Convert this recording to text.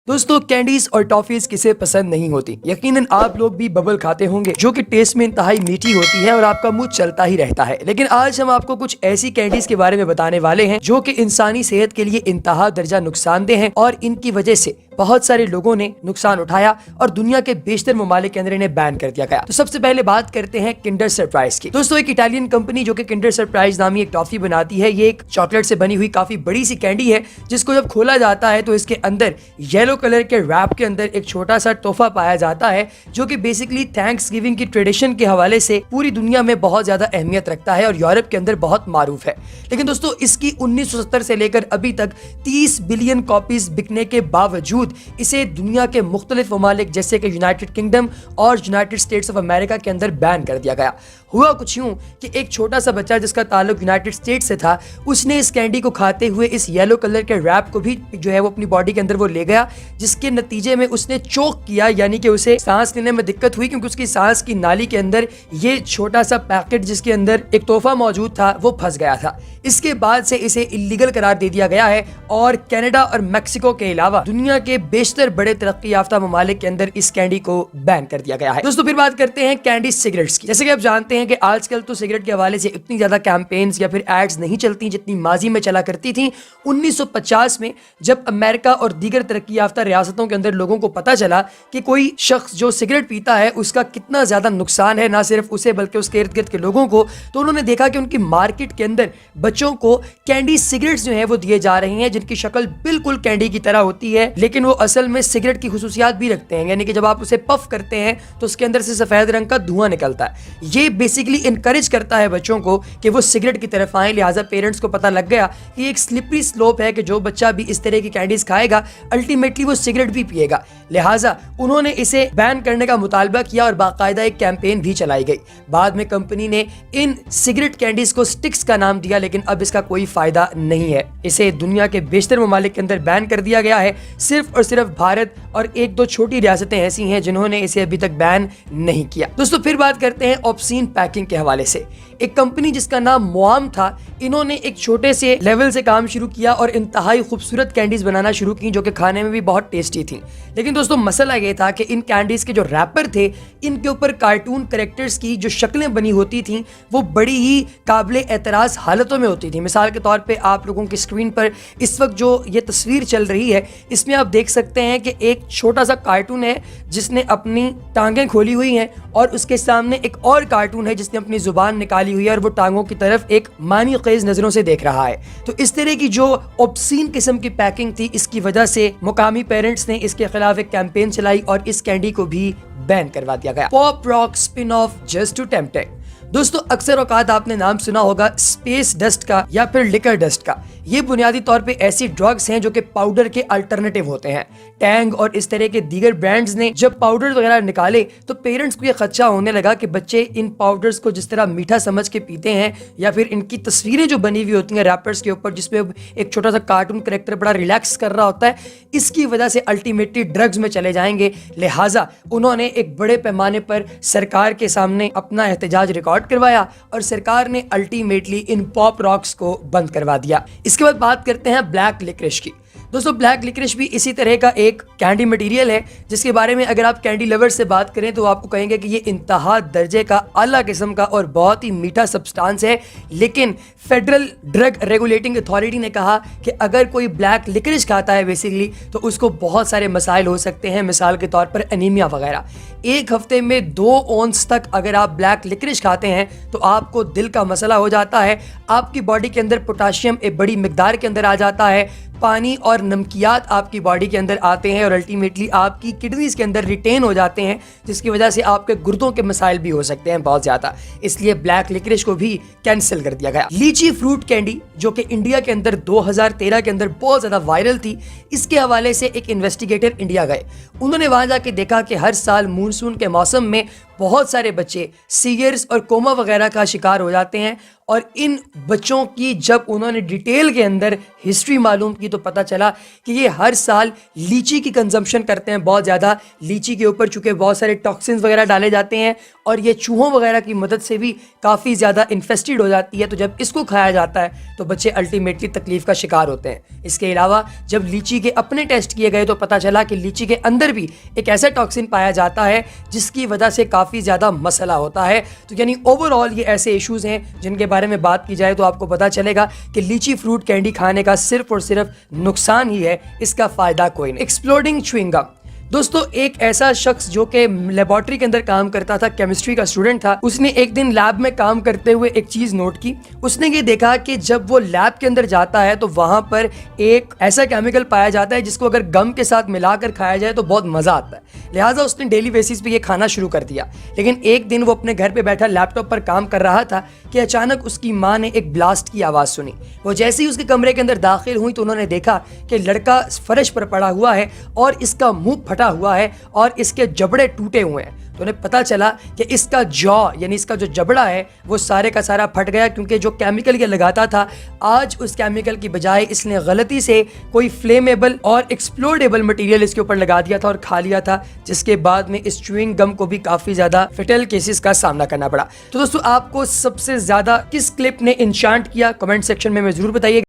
दोस्तों कैंडीज और टॉफीज किसे पसंद नहीं होती। यकीनन आप लोग भी बबल खाते होंगे जो कि टेस्ट में इंतहाई मीठी होती है और आपका मुंह चलता ही रहता है। लेकिन आज हम आपको कुछ ऐसी कैंडीज के बारे में बताने वाले हैं जो कि इंसानी सेहत के लिए इंतहा दर्जा नुकसानदेह हैं और इनकी वजह से बहुत सारे लोगों ने नुकसान उठाया और दुनिया के बेशतर ममालिक के अंदर इन्हें बैन कर दिया गया। तो सबसे पहले बात करते हैं किंडर सरप्राइज की। दोस्तों एक इटालियन कंपनी जो कि किंडर सरप्राइज नामी एक टॉफी बनाती है, ये एक चॉकलेट से बनी हुई काफी बड़ी सी कैंडी है जिसको जब खोला जाता है तो इसके अंदर येलो कलर के रैप के अंदर एक छोटा सा तोहफा पाया जाता है जो कि बेसिकली थैंक्स गिविंग की ट्रेडिशन के हवाले से पूरी दुनिया में बहुत ज्यादा अहमियत रखता है और यूरोप के अंदर बहुत मारूफ है। लेकिन दोस्तों इसकी 1970 से लेकर अभी तक 30 बिलियन कॉपीज बिकने के बावजूद इसे दुनिया के मुख्तलिफ ममालिक जैसे कि यूनाइटेड किंगडम और यूनाइटेड स्टेट्स ऑफ अमेरिका के अंदर बैन कर दिया गया। हुआ कुछ यूं कि एक छोटा सा बच्चा जिसका ताल्लुक यूनाइटेड स्टेट्स से था, उसने इस कैंडी को खाते हुए इस येलो कलर के रैप को भी जो है वो अपनी बॉडी के अंदर वो ले गया, जिसके नतीजे में उसने चोक किया, यानी कि उसे सांस लेने में दिक्कत हुई क्योंकि उसकी सांस की नाली के अंदर ये छोटा सा पैकेट जिसके अंदर एक तोहफा मौजूद था वो फंस गया था। इसके बाद से इसे इलीगल करार दे दिया गया है और कनाडा और मेक्सिको के अलावा दुनिया के बेशतर बड़े तरक्की याफ्ता ममालिक के अंदर इस कैंडी को बैन कर दिया गया है। दोस्तों फिर बात करते हैं कैंडी सिगरेट्स की। जैसे कि आप जानते हैं कि आजकल तो सिगरेट के हवाले से इतनी ज्यादा कैंपेन्स या फिर एड्स नहीं चलती जितनी माजी में चला करती थी। 1950 में जब अमेरिका और दीगर तरक्की याफ्ता रियासतों के अंदर लोगों को पता चला कि कोई शख्स जो सिगरेट पीता है उसका कितना ज्यादा नुकसान है, ना सिर्फ उसे बल्कि उसके इर्द गिर्द के लोगों को, तो उन्होंने देखा कि उनकी मार्केट के अंदर बच्चों को कैंडी सिगरेट्स जो है वो दिए जा रही हैं जिनकी शक्ल बिल्कुल कैंडी की तरह होती है, लेकिन वो असल में सिगरेट की खुसूसियात भी रखते हैं। यानी कि जब आप उसे पफ करते हैं तो उसके अंदर से सफेद रंग का धुआं निकलता है। ये बेसिकली इनकरेज करता है बच्चों को कि वो सिगरेट की तरफ आए। लिहाजा पेरेंट्स को पता लग गया कि एक स्लिपरी स्लोप है कि जो बच्चा भी इस तरह की कैंडीज खाएगा अल्टीमेटली वो सिगरेट भी पिएगा। लिहाजा उन्होंने इसे बैन करने का मुतालबा किया और बाकायदा एक कैंपेन भी चलाई गई। बाद में कंपनी ने इन सिगरेट कैंडीज को स्टिक्स का नाम दिया, लेकिन अब इसका कोई फायदा नहीं है। इसे दुनिया के बेशतर ममालिक के अंदर बैन कर दिया गया है। सिर्फ और सिर्फ भारत और एक दो छोटी रियासतें ऐसी हैं जिन्होंने इसे अभी तक बैन नहीं किया। दोस्तों फिर बात करते हैं ऑब्सीन पैकिंग के हवाले से। एक कंपनी जिसका नाम मुआम था, इन्होंने एक छोटे से लेवल से काम शुरू किया और इंतहाई खूबसूरत कैंडीज बनाना शुरू की जो कि खाने में भी बहुत टेस्टी थी। लेकिन दोस्तों मसला ये था कि इन कैंडीज के जो रैपर थे इनके ऊपर कार्टून कैरेक्टर्स की जो शक्लें बनी होती थी वो बड़ी ही काबिले एतराज हालतों में होती थी। मिसाल के तौर पे आप लोगों की स्क्रीन पर इस वक्त जो ये तस्वीर चल रही है इसमें आप देख सकते हैं कि एक छोटा सा कार्टून है जिसने अपनी टांगें खोली हुई हैं और उसके सामने एक और कार्टून है जिसने अपनी जुबान निकाली हुई है और वो टांगों की तरफ एक मानी खेज नजरों से देख रहा है। तो इस तरह की जो ऑब्सीन किस्म की पैकिंग थी, इसकी वजह से मुकामी पेरेंट्स ने इसके खिलाफ एक कैंपेन चलाई और इस कैंडी को भी बैन करवा दिया गया। Pop rock spin off just to tempt it. दोस्तों अक्सर औकात आपने नाम सुना होगा स्पेस डस्ट का या फिर लिकर डस्ट का। ये बुनियादी तौर पे ऐसी ड्रग्स हैं जो कि पाउडर के अल्टरनेटिव होते हैं। टैंग और इस तरह के दीगर ब्रांड्स ने जब पाउडर वगैरह निकाले तो पेरेंट्स को ये खदशा होने लगा कि बच्चे इन पाउडर्स को जिस तरह मीठा समझ के पीते हैं या फिर इनकी तस्वीरें जो बनी हुई होती हैं रैपर्स के ऊपर जिसमें एक छोटा सा कार्टून कैरेक्टर बड़ा रिलैक्स कर रहा होता है, इसकी वजह से अल्टीमेटली ड्रग्स में चले जाएंगे। लिहाजा उन्होंने एक बड़े पैमाने पर सरकार के सामने अपना एहतजाज रिकॉर्ड करवाया और सरकार ने अल्टीमेटली इन पॉप रॉक्स को बंद करवा दिया। इसके बाद बात करते हैं ब्लैक लिक्रिश की। दोस्तों ब्लैक लिक्रिश भी इसी तरह का एक कैंडी मटेरियल है जिसके बारे में अगर आप कैंडी लवर से बात करें तो आपको कहेंगे कि ये इंतहा दर्जे का आला किस्म का और बहुत ही मीठा सब्सटेंस है। लेकिन फेडरल ड्रग रेगुलेटिंग अथॉरिटी ने कहा कि अगर कोई ब्लैक लिक्रिश खाता है बेसिकली तो उसको बहुत सारे मसाइल हो सकते हैं, मिसाल के तौर पर एनीमिया वगैरह। एक हफ्ते में 2 औंस तक अगर आप ब्लैक लिक्रिश खाते हैं तो आपको दिल का मसला हो जाता है, आपकी बॉडी के अंदर पोटाशियम एक बड़ी मिकदार के अंदर आ जाता है, पानी और नमकियात आपकी बॉडी के अंदर आते हैं और अल्टीमेटली आपकी किडनीज के अंदर रिटेन हो जाते हैं, जिसकी वजह से आपके गुर्दों के मसाइल भी हो सकते हैं बहुत ज्यादा। इसलिए ब्लैक लिक्रिश को भी कैंसिल कर दिया गया। लीची फ्रूट कैंडी जो कि इंडिया के अंदर 2013 के अंदर बहुत ज्यादा वायरल थी, इसके हवाले से एक इन्वेस्टिगेटर इंडिया गए। उन्होंने वहां जाके देखा कि हर साल मानसून के मौसम में बहुत सारे बच्चे सीवियर्स और कोमा वगैरह का शिकार हो जाते हैं। और इन बच्चों की जब उन्होंने डिटेल के अंदर हिस्ट्री मालूम की तो पता चला कि ये हर साल लीची की कंजम्पशन करते हैं बहुत ज़्यादा। लीची के ऊपर चूँकि बहुत सारे टॉक्सिन्स वगैरह डाले जाते हैं और ये चूहों वगैरह की मदद से भी काफ़ी ज़्यादा इन्फेस्टेड हो जाती है, तो जब इसको खाया जाता है तो बच्चे अल्टीमेटली तकलीफ़ का शिकार होते हैं। इसके अलावा जब लीची के अपने टेस्ट किए गए तो पता चला कि लीची के अंदर भी एक ऐसा टॉक्सिन पाया जाता है जिसकी वजह से काफ़ी ज़्यादा मसला होता है। तो यानी ओवरऑल ये ऐसे इश्यूज़ हैं जिनके बारे में बात की जाए तो आपको पता चलेगा कि लीची फ्रूट कैंडी खाने का सिर्फ और सिर्फ नुकसान ही है, इसका फ़ायदा कोई नहीं। Exploding chewing gum. दोस्तों, एक ऐसा शख्स जो कि लेबोरेटरी के अंदर काम करता था, केमिस्ट्री का स्टूडेंट था, उसने एक दिन लैब में काम करते हुए एक चीज़ नोट की। उसने ये देखा कि जब वो लैब के अंदर जाता है तो वहाँ पर एक ऐसा केमिकल पाया जाता है जिसको अगर गम के साथ मिलाकर खाया जाए तो बहुत मज़ा आता है। लिहाजा उसने डेली बेसिस पे ये खाना शुरू कर दिया। लेकिन एक दिन वो अपने घर पे बैठा लैपटॉप पर काम कर रहा था कि अचानक उसकी माँ ने एक ब्लास्ट की आवाज़ सुनी। वो जैसे ही उसके कमरे के अंदर दाखिल हुई तो उन्होंने देखा कि लड़का फर्श पर पड़ा हुआ है और इसका मुंह फटा हुआ है और इसके जबड़े टूटे हुए हैं। तो उन्हें पता चला कि इसका जॉ यानी इसका जो जबड़ा है वो सारे का सारा फट गया, क्योंकि जो केमिकल ये लगाता था आज उस केमिकल की बजाय इसने गलती से कोई फ्लेमेबल और एक्सप्लोडेबल मटेरियल इसके ऊपर लगा दिया था और खा लिया था, जिसके बाद में इस च्युइंग गम को भी काफ़ी ज़्यादा फेटल केसेस का सामना करना पड़ा। तो दोस्तों, आपको सबसे ज़्यादा किस क्लिप ने इंशांट किया, कमेंट सेक्शन में ज़रूर बताइए।